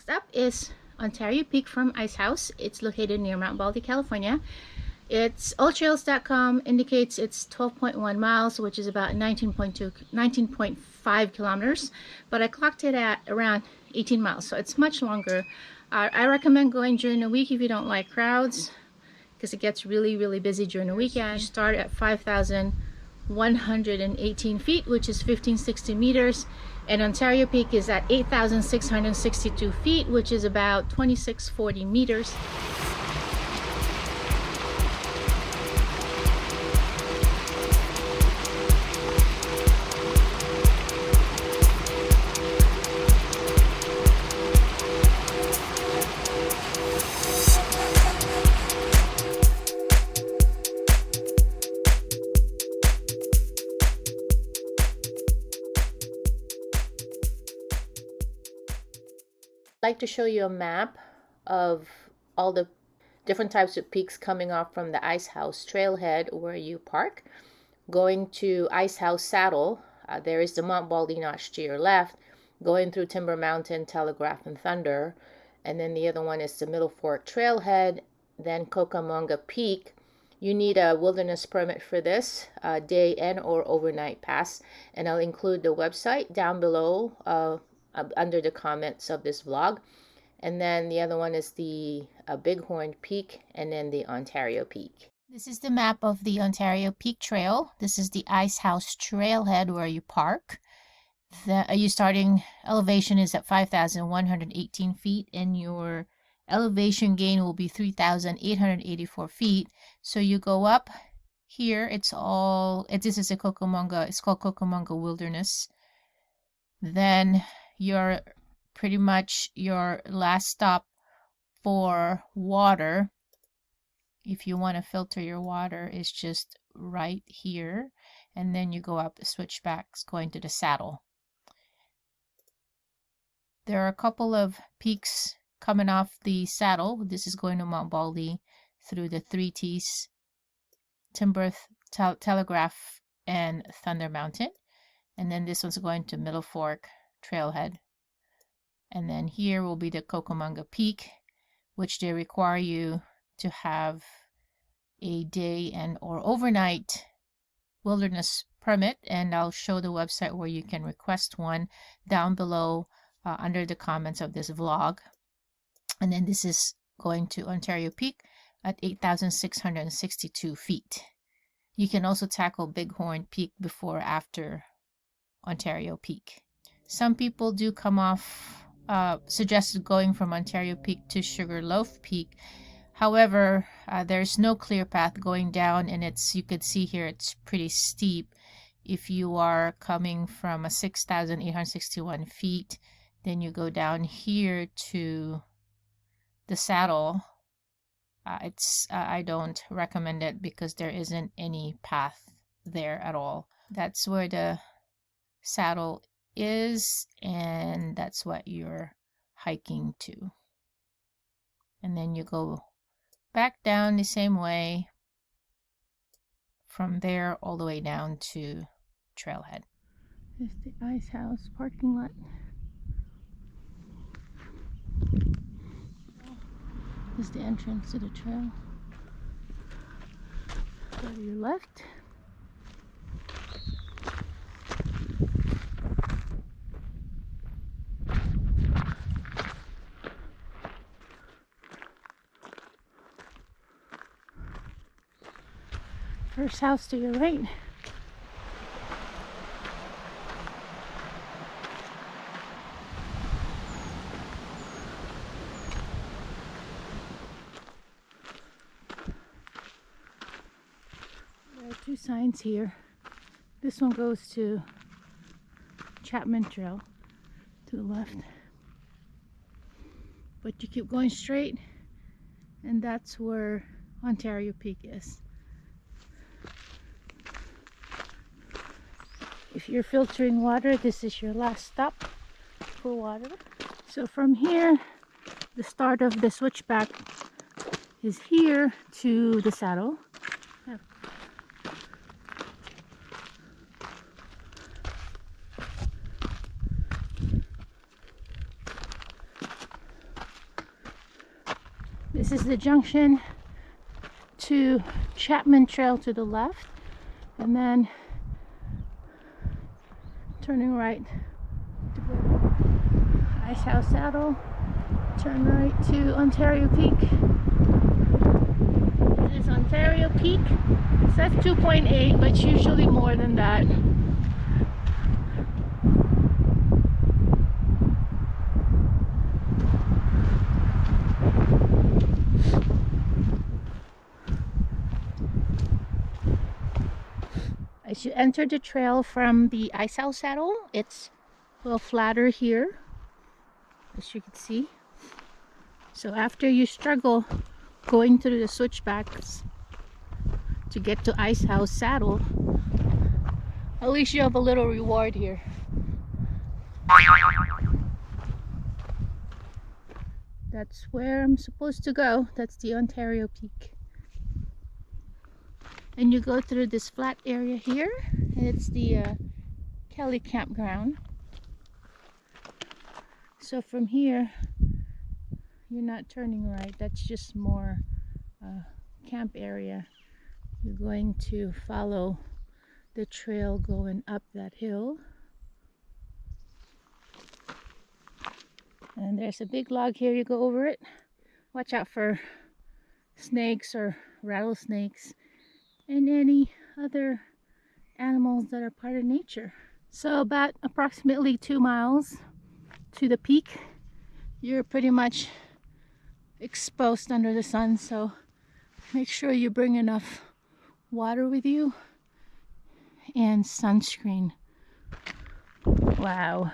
Next up is Ontario Peak from Icehouse. It's located near Mount Baldy, California. Its alltrails.com indicates it's 12.1 miles, which is about 19.5 kilometers, but I clocked it at around 18 miles, so it's much longer. I recommend going during the week if you don't like crowds, because it gets really busy during the weekend. You start at 5,118 feet, which is 1560 meters, and Ontario Peak is at 8,662 feet, which is about 2640 meters. I'd like to show you a map of all the different types of peaks coming off from the Icehouse Trailhead where you park. Going to Icehouse Saddle, there is the Mount Baldy notch to your left, going through Timber Mountain, Telegraph, and Thunder, and then the other one is the Middle Fork Trailhead, then Cucamonga Peak. You need a wilderness permit for this, day and or overnight pass, and I'll include the website down below under the comments of this vlog. And then the other one is the Bighorn Peak, and then the Ontario Peak. This is the map of the Ontario Peak Trail. This is the Icehouse Trailhead where you park. Your starting elevation is at 5,118 feet, and your elevation gain will be 3,884 feet. So you go up here. This is a Cucamonga. It's called Cucamonga Wilderness. Then pretty much your last stop for water, if you want to filter your water, is just right here, and then you go up the switchbacks going to the saddle. There are a couple of peaks coming off the saddle. This is going to Mount Baldy through the 3 T's, Timber, Telegraph, and Thunder Mountain, and then this one's going to Middle Fork Trailhead. And then here will be the Cucamonga Peak, which they require you to have a day and or overnight wilderness permit, and I'll show the website where you can request one down below under the comments of this vlog. And then this is going to Ontario Peak at 8,662 feet. You can also tackle Bighorn Peak before or after Ontario Peak. Some people do come off, suggested going from Ontario Peak to Sugarloaf Peak. However, there's no clear path going down, and you could see here it's pretty steep. If you are coming from 6,861 feet, then you go down here to the saddle. I don't recommend it because there isn't any path there at all. That's where the saddle is, and that's what you're hiking to. And then you go back down the same way from there all the way down to Trailhead. This is the Icehouse parking lot. This is the entrance to the trail. Go to your left. First house to your right. There are 2 signs here. This one goes to Chapman Trail to the left. But you keep going straight, and that's where Ontario Peak is. If you're filtering water, this is your last stop for water. So from here, the start of the switchback is here to the saddle. This is the junction to Chapman Trail to the left, and then turning right to go to Icehouse Saddle, turn right to Ontario Peak. This is Ontario Peak. It says 2.8, but it's usually more than that. As you enter the trail from the Icehouse Saddle, it's a little flatter here, as you can see. So after you struggle going through the switchbacks to get to Icehouse Saddle, at least you have a little reward here. That's where I'm supposed to go. That's the Ontario Peak. And you go through this flat area here, and it's the Kelly campground. So from here, you're not turning right. That's just more camp area. You're going to follow the trail going up that hill. And there's a big log here. You go over it. Watch out for snakes or rattlesnakes and any other animals that are part of nature. So about approximately 2 miles to the peak, you're pretty much exposed under the sun, so make sure you bring enough water with you and sunscreen. Wow.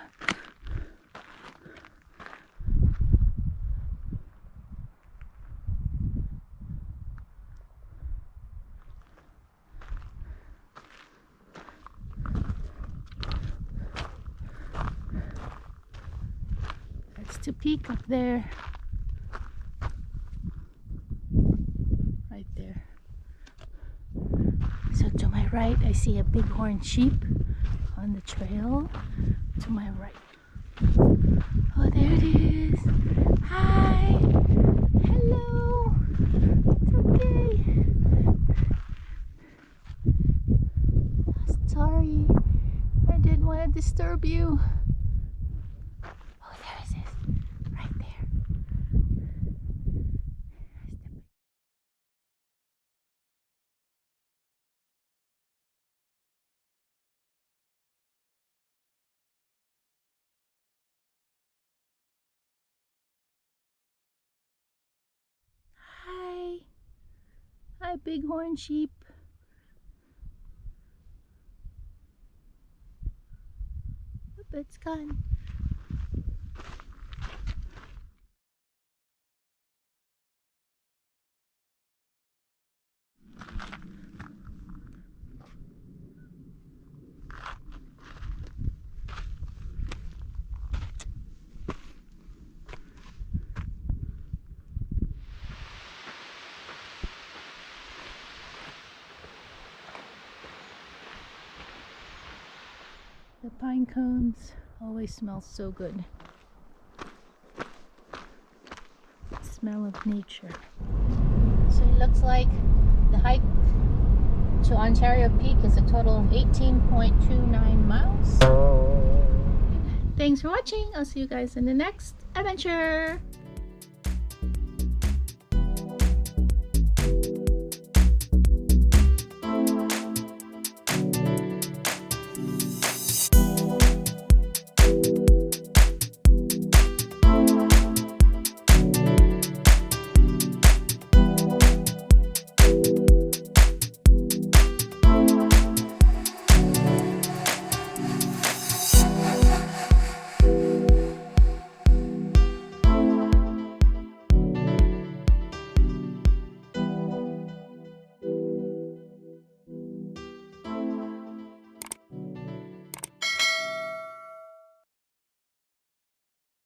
To peak up there, right there. So to my right, I see a bighorn sheep on the trail. To my right, oh, there it is. Hi, hello. It's okay. Sorry, I didn't want to disturb you. Hi, bighorn sheep. Oop, it's gone. The pine cones always smell so good. Smell of nature. So it looks like the hike to Ontario Peak is a total of 18.29 miles. Thanks for watching. I'll see you guys in the next adventure.